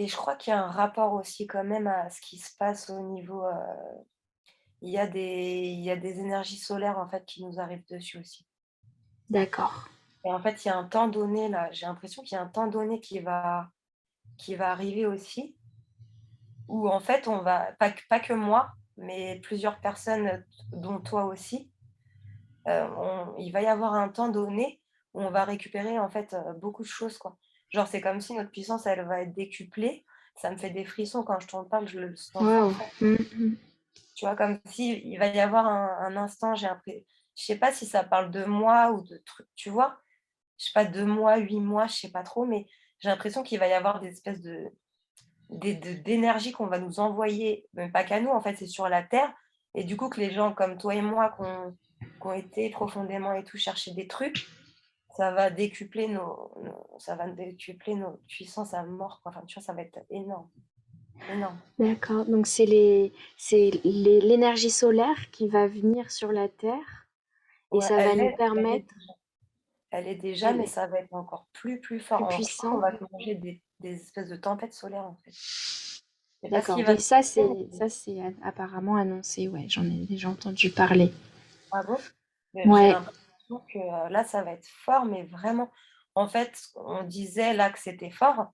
et je crois qu'il y a un rapport aussi quand même à ce qui se passe au niveau, il y a des énergies solaires, en fait, qui nous arrivent dessus aussi. D'accord. Et en fait, il y a un temps donné là, j'ai l'impression qu'il y a un temps donné qui va arriver aussi, où en fait on va pas que moi, mais plusieurs personnes, dont toi aussi, il va y avoir un temps donné où on va récupérer en fait, beaucoup de choses, quoi. Genre, c'est comme si notre puissance, elle va être décuplée. Ça me fait des frissons quand je t'en parle, je le sens fort, Waouh! fort. Mmh. Tu vois? Comme si il va y avoir un instant, je sais pas si ça parle de mois ou de trucs, tu vois? Je sais pas, 2 mois, 8 mois, je sais pas trop, mais j'ai l'impression qu'il va y avoir des espèces d'énergie qu'on va nous envoyer, même pas qu'à nous, en fait, c'est sur la terre, et du coup que les gens comme toi et moi qui ont été profondément et tout chercher des trucs, ça va décupler nos puissances à mort, quoi. Enfin, tu vois, ça va être énorme, énorme. D'accord, donc l'énergie solaire qui va venir sur la Terre et Ouais, ça va nous permettre elle est déjà, elle mais est ça va être encore plus fort. plus Je crois qu'on puissant. va se manger des espèces de tempêtes solaires, en fait. Je sais pas ce D'accord, qui va oui, se passer, mais ça c'est apparemment annoncé, ouais, j'en ai déjà entendu parler. ah bon? J'ai Ouais, l'impression que, là, ça va être fort, mais vraiment. En fait, on disait là que c'était fort,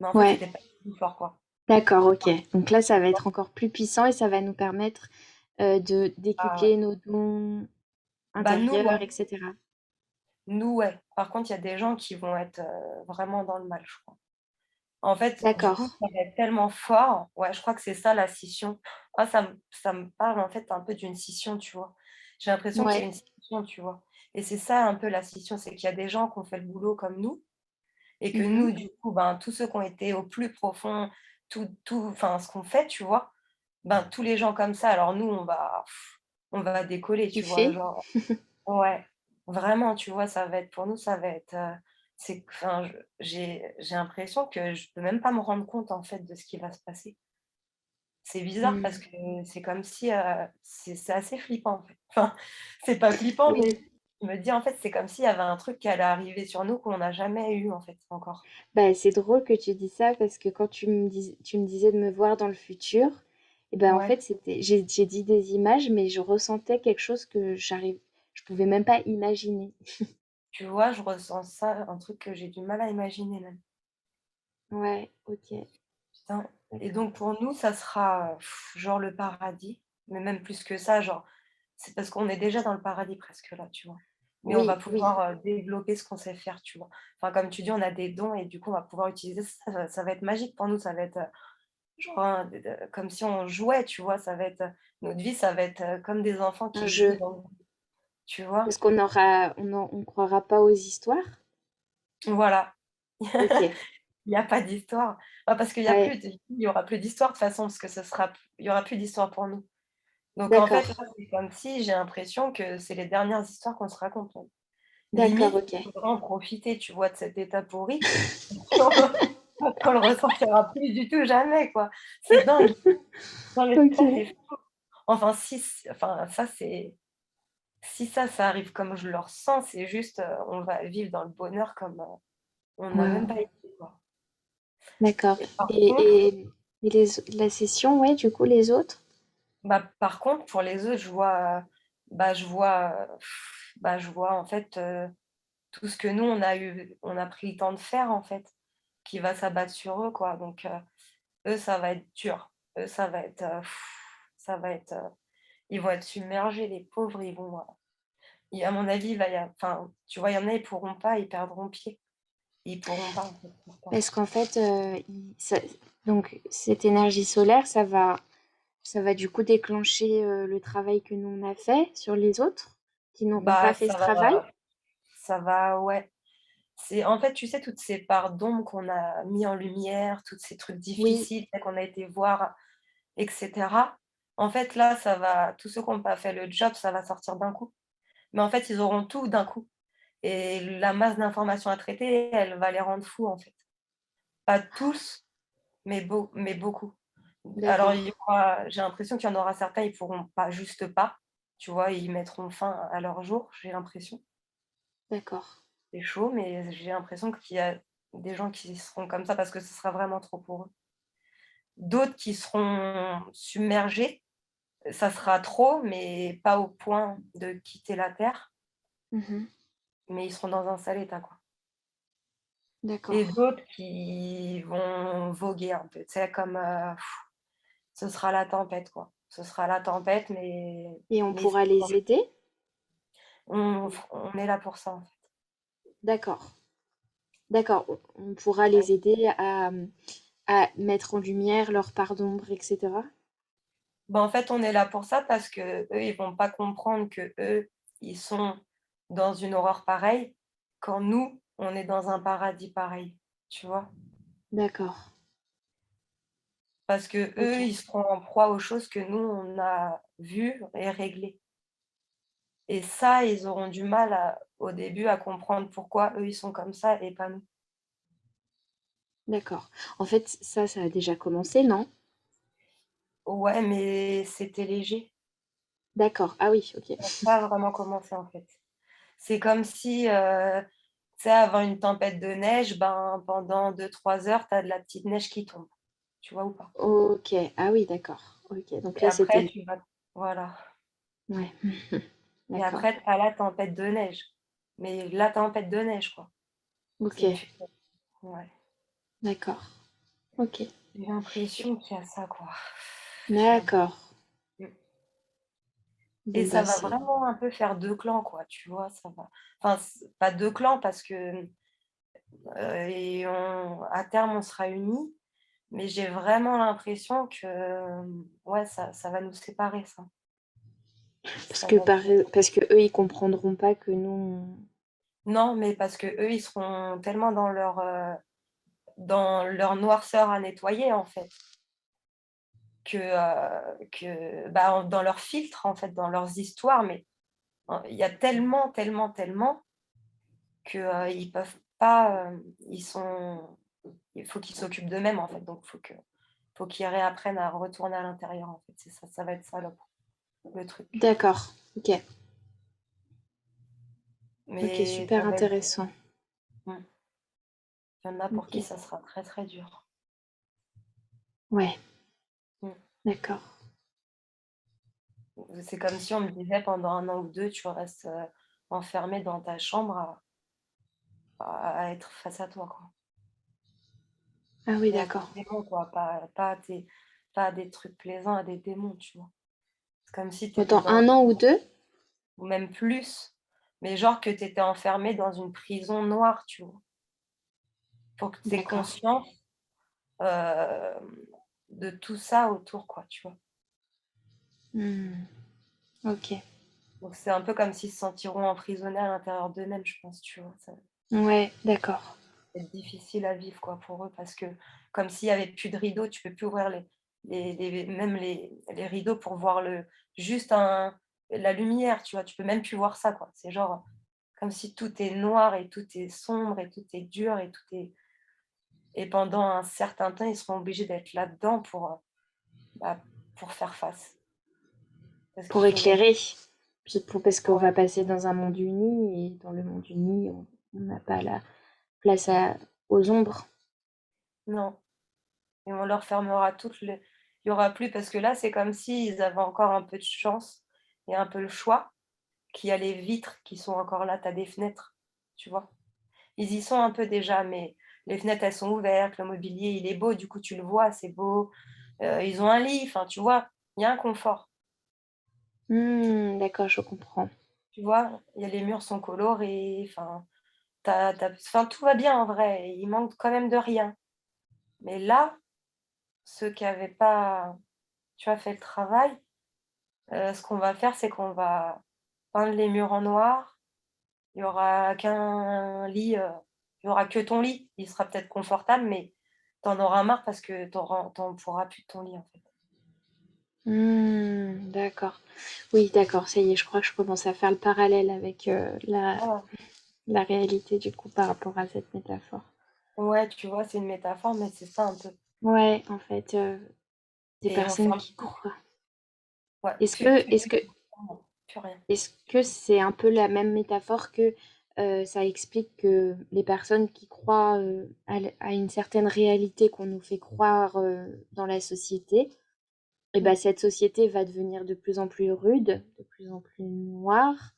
mais en fait, ouais, c'était pas du tout fort, quoi. d'accord, ok. Donc là, ça va être encore plus puissant et ça va nous permettre de Ah, décupler nos dons bah, nous, intérieurs, ouais. etc. Nous, ouais. Par contre, il y a des gens qui vont être, vraiment dans le mal, je crois. En fait, du D'accord, coup, ça va être tellement fort. Ouais, je crois que c'est ça la scission. Moi, ça me parle, en fait, un peu d'une scission, tu vois? J'ai l'impression qu'il y a ouais. une scission, tu vois? Et c'est ça un peu la scission, c'est qu'il y a des gens qui ont fait le boulot comme nous, et que Mhm. nous, du coup, ben, tous ceux qui ont été au plus profond, enfin, ce qu'on fait, tu vois? Ben, tous les gens comme ça, alors nous, on va décoller, tu vois? Kiffer. Genre, ouais, vraiment, tu vois? Ça va être pour nous, ça va être, c'est enfin, j'ai l'impression que je peux même pas me rendre compte, en fait, de ce qui va se passer. C'est bizarre parce Mm. que c'est comme si, c'est assez flippant, en fait. Enfin, c'est pas flippant, Oui. mais je me dis, en fait, c'est comme s'il y avait un truc qui allait arriver sur nous qu'on n'a jamais eu, en fait, encore. Bah, c'est drôle que tu dis ça parce que quand tu me disais de me voir dans le futur, et ben en Ouais. fait j'ai dit des images mais je ressentais quelque chose que je pouvais même pas imaginer. Tu vois, je ressens ça, un truc que j'ai du mal à imaginer même. Ouais, ok, Putain, et d'accord. donc pour nous, ça sera, genre le paradis, mais même plus que ça, genre, c'est parce qu'on est déjà dans le paradis presque là, tu vois? Mais on va Oui, oui. pouvoir, développer ce qu'on sait faire, tu vois? Enfin, comme tu dis, on a des dons et du coup, on va pouvoir utiliser ça, ça va être magique pour nous, ça va être, genre comme si on jouait, tu vois? Ça va être, notre vie, ça va être, comme des enfants Un qui jouent jeu. tu vois? Parce on croira pas aux histoires. Voilà. Ok. Il y a pas d'histoire. Bah, parce qu'il y a Ouais, plus d il y aura plus d'histoire de toute façon, parce que il y aura plus d'histoire pour nous. Donc en fait, d'accord. là, c'est comme si j'ai l'impression que c'est les dernières histoires qu'on se raconte, même. D'accord, Limite, ok. il faudrait en profiter, tu vois, de cet état pourri, qu'on le ressentira plus du tout, jamais, quoi. C'est dingue. Non, mais ça, Ok. c'est fou. Enfin, enfin, ça, si ça arrive comme je le ressens, c'est juste, on va vivre dans le bonheur comme, on n'a même pas Waouh. essayé, quoi. D'accord. Et par contre Et la session, ouais, du coup, les autres? par contre, pour les autres, je vois, en fait, tout ce que nous, on a pris le temps de faire, en fait, qui va s'abattre sur eux, quoi. Donc, eux, ça va être dur. Eux, ça va être, ils vont être submergés, les pauvres, à mon avis, il va y a enfin, tu vois, il y en a, ils pourront pas, ils perdront pied. Ils pourront pas, en fait, pourtant. Parce qu'en fait, donc cette énergie solaire, ça va du coup déclencher le travail que nous on a fait sur les autres qui n'auront pas Bah, fait ce travail. ouais. C'est en fait, tu sais, toutes ces parts d'ombre qu'on a mis en lumière, tous ces trucs Oui, difficiles, tu qu'on a été voir, et cetera. En fait, là, tous ceux qui ont pas fait le job, ça va sortir d'un coup. Mais en fait, ils auront tout d'un coup, et la masse d'informations à traiter, elle va les rendre fous, en fait. Pas tous, mais beaucoup. Alors d'accord, j'ai l'impression qu'il y en aura certains, ils pourront pas, juste pas, tu vois? Ils mettront fin à leur jour, j'ai l'impression. d'accord. C'est chaud, mais j'ai l'impression qu'il y a des gens qui seront comme ça parce que ce sera vraiment trop pour eux. d'autres qui seront submergés. Ça sera trop, mais pas au point de quitter la terre, Mmh. mais ils seront dans un sale état, quoi. Et D'accord. d'autres qui vont voguer un peu, tu sais, comme, ce sera la tempête, quoi. Ce sera la tempête, Et on mais ils pourra seront les forts. aider? On est là pour ça, en fait. D'accord. D'accord, on pourra Ouais. les aider à mettre en lumière leur part d'ombre et cetera? Bah, en fait, on est là pour ça parce qu'eux, ils vont pas comprendre qu'eux, ils sont dans une horreur pareille, quand nous, on est dans un paradis pareil, tu vois? D'accord, Parce qu'eux, OK. ils seront en proie aux choses que nous, on a vues et réglées. Et ça, ils auront du mal au début à comprendre pourquoi eux, ils sont comme ça et pas nous. D'accord. En fait, ça a déjà commencé, non? Ouais, mais c'était léger. D'accord. Ah oui, OK. Ça a pas vraiment commencé, en fait. C'est comme si, tu sais, avant une tempête de neige, ben, pendant 2 3 heures, tu as de la petite neige qui tombe. Tu vois ou pas? OK. Ah oui, d'accord. OK, donc Et là, après, c'était tu vas voilà. ouais. Et D'accord. après, tu as la tempête de neige. Mais la tempête de neige, quoi. C'est OK, plus ouais. d'accord. OK. J'ai l'impression qu'il y a ça, quoi. Qu'il y a D'accord. mmh. Et Bon, ça bah, va c'est vraiment un peu faire 2 clans, quoi, tu vois? Ça va enfin, pas 2 clans parce que, et à terme, on sera unis, mais j'ai vraiment l'impression que, ouais, ça va nous séparer, ça. parce Ça que va par être parce qu'eux, ils comprendront pas que nous, non, mais parce qu'eux, ils seront tellement dans leur noirceur à nettoyer, en fait, bah, dans leur filtre, en fait, dans leurs histoires, mais il y a tellement, tellement, tellement que, ils peuvent pas, il faut qu'ils s'occupent d'eux-mêmes, en fait, donc faut qu'ils réapprennent à retourner à l'intérieur, en fait, c'est ça, ça va être ça le truc. d'accord. OK. OK, Mais ça super va être intéressant. mmh, il y en a pour qui OK. ça sera très, très dur. Ouais, Mmh. d'accord. C'est comme si on me disait pendant 1 an ou 2, tu restes, enfermé dans ta chambre à être face à toi, quoi, Ah oui, et à tes d'accord. démons, quoi, pas à des trucs plaisants, à des démons, tu vois? C'est comme si tu étais Pendant dans un an ou 2. ou même plus, mais genre que tu étais enfermé dans une prison noire, tu vois? Pour que tu aies D'accord. conscience, de tout ça autour, quoi, tu vois? Mmh. OK. Donc c'est un peu comme s'ils se sentiront emprisonnés à l'intérieur d'eux-mêmes, je pense, tu vois? Ça va Ouais, d'accord. être difficile à vivre, quoi, pour eux parce que comme s'il y avait plus de rideaux, tu peux plus ouvrir les rideaux pour voir juste la lumière, tu vois? Tu peux même plus voir ça, quoi. C'est genre, comme si tout est noir et tout est sombre et tout est dur et tout est et pendant un certain temps, ils seront obligés d'être là-dedans bah, pour faire face. Parce Pour qu'il faut même éclairer, puis parce qu'on ouais, va passer dans un monde uni et dans le monde uni, on n'a pas la place aux ombres. non, et on leur fermera toutes les il y aura plus parce que là, c'est comme s'ils avaient encore un peu de chance et un peu le choix, qu'il y a les vitres qui sont encore là, tu as des fenêtres, tu vois? Ils y sont un peu déjà, mais les fenêtres, elles sont ouvertes, le mobilier, il est beau, du coup, tu le vois, c'est beau, ils ont un lit, enfin, tu vois? Il y a un confort, Mmh, d'accord, je comprends. tu vois? Les murs sont colorés, enfin, enfin, tout va bien en vrai, il manque quand même de rien. Mais là, ceux qui avaient pas, tu vois, fait le travail, ce qu'on va faire, c'est qu'on va peindre les murs en noir. Il y aura qu'un lit, il y aura que ton lit. Il sera peut-être confortable, mais tu en auras marre parce que tu en pourras plus de ton lit, en fait. Mmh, d'accord. Oui, d'accord, ça y est, je crois que je commence à faire le parallèle avec, Voilà. la réalité du coup par rapport à cette métaphore. Ouais, tu vois, c'est une métaphore, mais c'est ça un peu Ouais, en fait, des et on personnes ferme qui tout. croient. Ouais, Est-ce plus que plus est-ce que non, plus rien. est-ce que c'est un peu la même métaphore que, Ça explique que les personnes qui croient, à une certaine réalité qu'on nous fait croire, dans la société, et Mm. bah, cette société va devenir de plus en plus rude, de plus en plus noire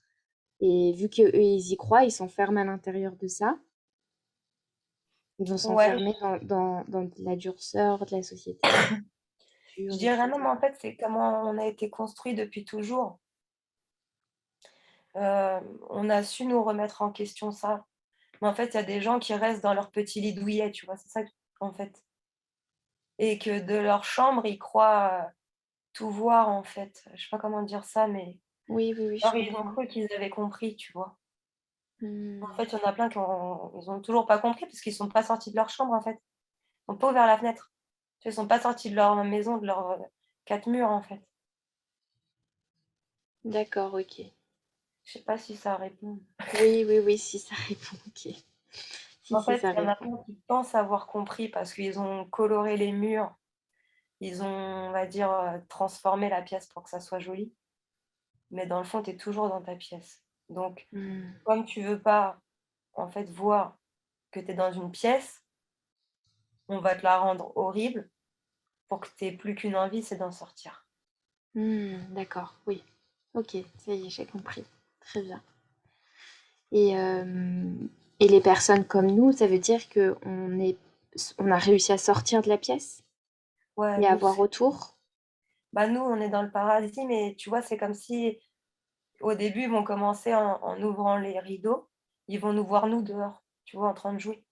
et vu qu'eux, ils y croient, ils s'enferment à l'intérieur de ça. Ils vont Ouais, s'enfermer dans de la durceur de la société, je dure et dirais même cetera. en fait, c'est comment on a été construit depuis toujours. On a su nous remettre en question ça. Mais en fait, il y a des gens qui restent dans leur petit lit douillet, tu vois? C'est ça, en fait, et que de leur chambre, ils croient, tout voir, en fait. Je sais pas comment dire ça, mais Oui, oui, oui, je genre ils ont comprends. cru qu'ils avaient compris, tu vois? En Mmh. fait, il y en a plein qui ont toujours pas compris parce qu'ils sont pas sortis de leur chambre, en fait. Ils ont pas ouvert la fenêtre. Tu vois? Ils sont pas sortis de leur maison, de leurs, 4 murs, en fait. D'accord, OK. Je sais pas si ça répond. Oui, oui, oui, si ça répond, OK. Si, En si, fait, ça il y en a répond. plein qui pensent avoir compris parce qu'ils ont coloré les murs. Ils ont, on va dire, transformé la pièce pour que ça soit joli, mais dans le fond, tu es toujours dans ta pièce. Donc, Mmh. comme tu veux pas, en fait, voir que tu es dans une pièce, on va te la rendre horrible pour que tu aies plus qu'une envie, c'est d'en sortir. Mmh, d'accord, oui. OK, ça y est, j'ai compris. Très bien. Et, et les personnes comme nous, ça veut dire on a réussi à sortir de la pièce Ouais, et à nous, voir c'est autour? bah, nous, on est dans le paradis, mais tu vois, c'est comme si, au début, ils vont commencer en ouvrant les rideaux, ils vont nous voir, nous, dehors, tu vois, en train de jouer,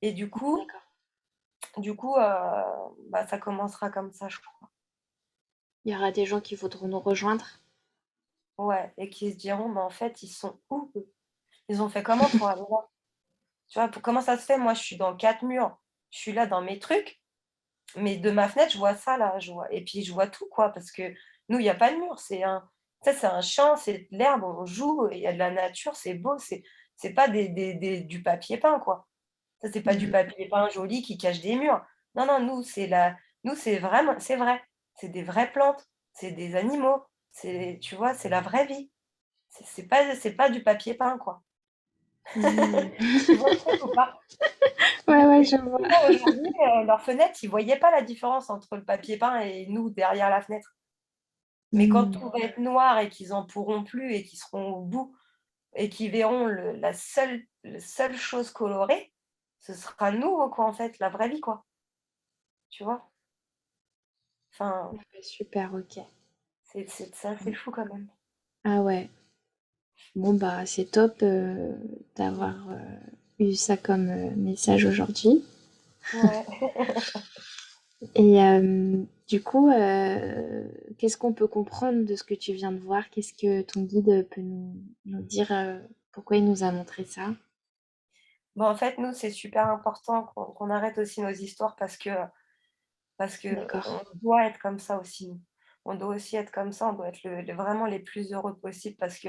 et D'accord. bah, ça commencera comme ça, je crois. Il y aura des gens qui voudront nous rejoindre? Ouais, et qui se diront: «Mais en fait, ils sont où eux? Ils ont fait comment pour aller là?» Tu vois? Pour comment ça se fait? Moi, je suis dans 4 murs, je suis là dans mes trucs, mais de ma fenêtre, je vois ça là, je vois, et puis je vois tout quoi, parce que nous, il y a pas de mur, c'est un, tu sais, c'est un champ, c'est de l'herbe, on joue, il y a de la nature, c'est beau, c'est pas du papier peint quoi. Ça, c'est pas du Mmh. papier peint joli qui cache des murs. Non, non, nous, c'est vraiment c'est vrai, c'est des vraies plantes, c'est des animaux, c'est, tu vois, c'est la vraie vie. C'est pas du papier peint quoi. Mmh. Tu vois le truc ou pas? Ouais, ouais, Et je vois. les gens aujourd'hui, leurs fenêtres, ils voyaient pas la différence entre le papier peint et nous derrière la fenêtre. Mais quand Mmh. tout va être noir et qu'ils en pourront plus et qu'ils seront au bout et qu'ils verront la seule chose colorée, ce sera nous quoi, en fait, la vraie vie quoi, tu vois? Enfin, Ouais, super, OK. c'est assez fou quand même. Ah ouais. Bon, bah, c'est top, d'avoir, eu ça comme, message aujourd'hui. Ouais. Et du coup, qu'est-ce qu'on peut comprendre de ce que tu viens de voir? Qu'est-ce que ton guide peut nous dire, pourquoi il nous a montré ça? Bah, en fait, nous, c'est super important qu'on arrête aussi nos histoires parce que D'accord. on doit être comme ça aussi, nous. On doit aussi être comme ça, on doit être vraiment les plus heureux possibles parce que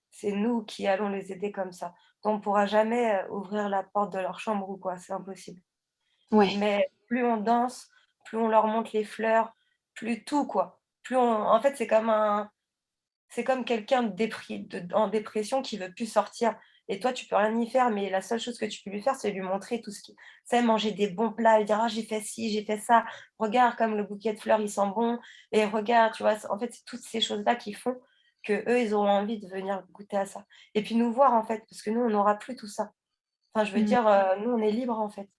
c'est nous qui allons les aider comme ça. On ne pourra jamais, ouvrir la porte de leur chambre ou quoi, c'est impossible. Ouais. Mais plus on danse, plus on leur montre les fleurs, plus tout quoi. Plus on En fait, c'est comme quelqu'un en dépression qui veut plus sortir, et toi, tu peux rien y faire, mais la seule chose que tu peux lui faire, c'est lui montrer tout ce qui, tu sais, manger des bons plats et dire: «Ah, j'ai fait ci, j'ai fait ça. Regarde comme le bouquet de fleurs, il sent bon, et regarde», tu vois? En fait, c'est toutes ces choses-là qui font qu'eux, ils auront envie de venir goûter à ça et puis nous voir, en fait, parce que nous, on n'aura plus tout ça. Enfin, je veux Mmh. dire, nous, on est libres, en fait.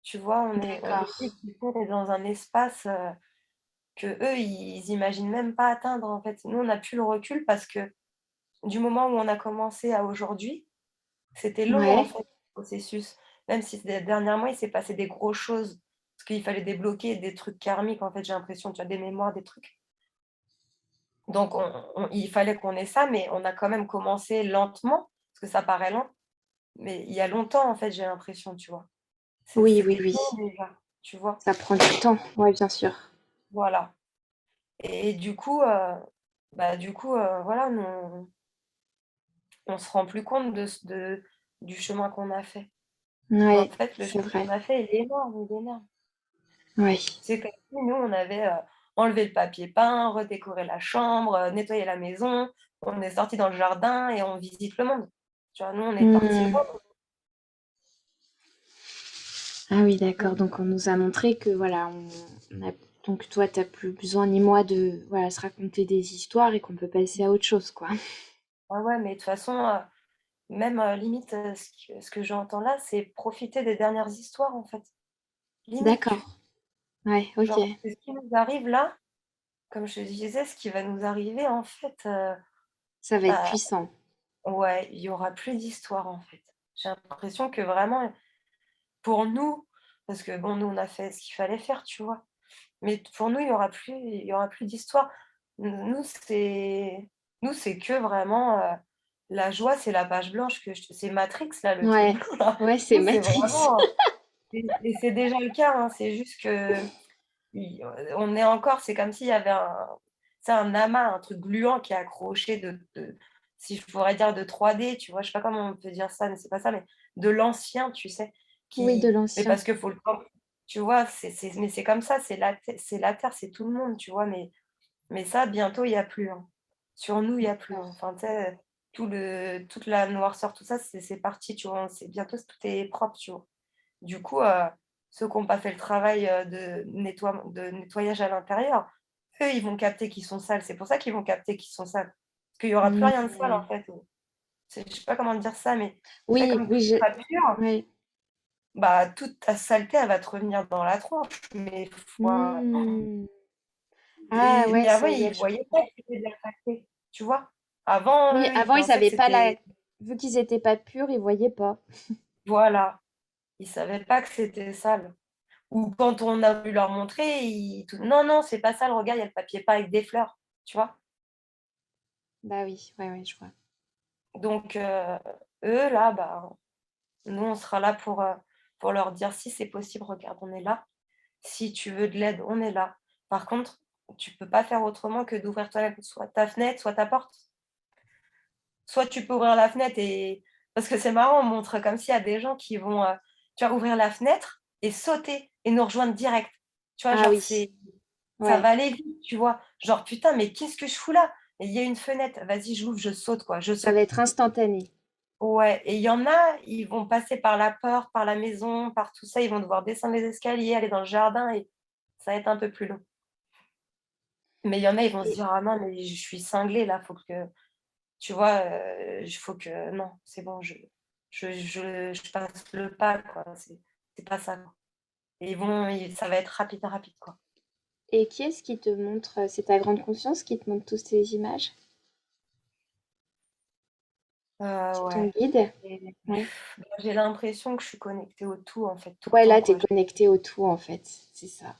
Tu vois? On est D'accord. libres, du coup, on est dans un espace, qu'eux, ils imaginent même pas atteindre, en fait. Nous, on a plus le recul parce que du moment où on a commencé à aujourd'hui, c'était long, en Ouais. fait, le processus. Même si dernièrement, il s'est passé des grosses choses, parce qu'il fallait débloquer des trucs karmiques, en fait, j'ai l'impression, tu as des mémoires, des trucs. Donc il fallait qu'on ait ça, mais on a quand même commencé lentement, parce que ça paraît lent, mais il y a longtemps, en fait, j'ai l'impression, tu vois? Oui, oui, C'était oui. long déjà, tu vois? Ça prend du temps. Ouais, bien sûr. Voilà, et voilà, nous, on se rend plus compte du chemin qu'on a fait. En Ouais, fait, le c'est chemin qu'on vrai. a fait, il est énorme, il est énorme. Ouais. C'est comme si nous, on avait, enlevé le papier peint, redécoré la chambre, nettoyé la maison, on est sorti dans le jardin et on visite le monde. Tu vois, nous, on est parti Hmm. loin. Ah oui, d'accord. Donc, Donc on nous a montré que voilà, donc toi, t'as plus besoin ni moi de voilà, se raconter des histoires et qu'on peut passer à autre chose, quoi. ah ouais, mais de toute façon, même limite, ce que j'entends là, c'est profiter des dernières histoires, en fait. Limite, D'accord. Ouais, ok. genre, ce qui nous arrive là, comme je te disais, ce qui va nous arriver, en fait, Ça va être bah, puissant. ouais, il y aura plus d'histoire, en fait. J'ai l'impression que vraiment, pour nous, parce que bon, nous, on a fait ce qu'il fallait faire, tu vois? Mais pour nous, il y aura plus d'histoire. Nous, c'est que vraiment, la joie, c'est la page blanche c'est Matrix là, le truc Ouais. blanc là. Ouais, c'est Nous, c'est Matrix. vraiment et c'est déjà le cas, hein, c'est juste que i on est encore c'est comme s'il y avait un amas, un truc gluant qui est accroché si je pourrais dire de 3D, tu vois? Je sais pas comment on peut dire ça, mais c'est pas ça, mais de l'ancien, tu sais? Oui, de Mais l'ancien. parce que faut le temps, tu vois? Mais c'est comme ça, c'est la terre, c'est tout le monde, tu vois? Mais ça, bientôt, il y a plus, hein. Sur nous, il y a plus, hein. D'accord. Enfin, tu sais, toute la noirceur, tout ça, c'est parti, tu vois? C'est bientôt tout est propre, tu vois? Du coup, ceux qui ont pas fait le travail, de nettoyage à l'intérieur, eux, ils vont capter qu'ils sont sales. C'est pour ça qu'ils vont capter qu'ils sont sales. Parce qu'il y aura plus rien de sale, en Hmm. fait. Je sais pas comment dire ça, mais tu sais, Oui, comme oui, tu es pas pur, ouais. bah, toute ta saleté, elle va te revenir dans la tronche. Mais fois Hmm. Ah ouais, mais avant, ça y ils est, je voyaient pas comprends. que c'était de la saleté, tu vois? Avant, Oui, eux, ils avant, ils pensaient que avaient pas la... c'était Vu qu'ils étaient pas purs, ils voyaient pas. voilà, ils savaient pas que c'était sale. Ou quand on a voulu leur montrer, «Non, non, c'est pas sale, regarde, il y a le papier peint avec des fleurs», tu vois? Bah oui, ouais, ouais, je vois. Donc eux, là, bah, nous, on sera là pour leur dire: «Si c'est possible, regarde, on est là. Si tu veux de l'aide, on est là. Par contre, tu peux pas faire autrement que d'ouvrir toi soit ta fenêtre, soit ta porte. Soit tu peux ouvrir la fenêtre et» parce que c'est marrant, on montre comme s'il y a des gens qui vont, tu vois, ouvrir la fenêtre et sauter et nous rejoindre direct. Tu vois, Ah genre, oui, ça ouais. va aller vite, tu vois? Genre: «Putain, mais qu'est-ce que je fous là? Il y a une fenêtre, vas-y, j'ouvre, je saute, quoi, je Ça va saute». être instantané. Ouais et il y en a, ils vont passer par la porte, par la maison, par tout ça, ils vont devoir descendre les escaliers, aller dans le jardin et ça va être un peu plus long. Mais il y en a, ils vont se Et, dire: «Ah non, mais je suis cinglé là, faut que» tu vois? Il faut que non, c'est bon, je passe le pas, quoi, c'est pas ça, quoi. Ça va être rapide, rapide, quoi. et qui est-ce qui te montre, c'est ta grande conscience qui te montre toutes ces images? C'est ton Ouais guide? et Ouais. j'ai l'impression que je suis connectée au tout, en fait, tout le Ouais, temps, là, t'es quoi. connecté au tout, en fait. C'est ça.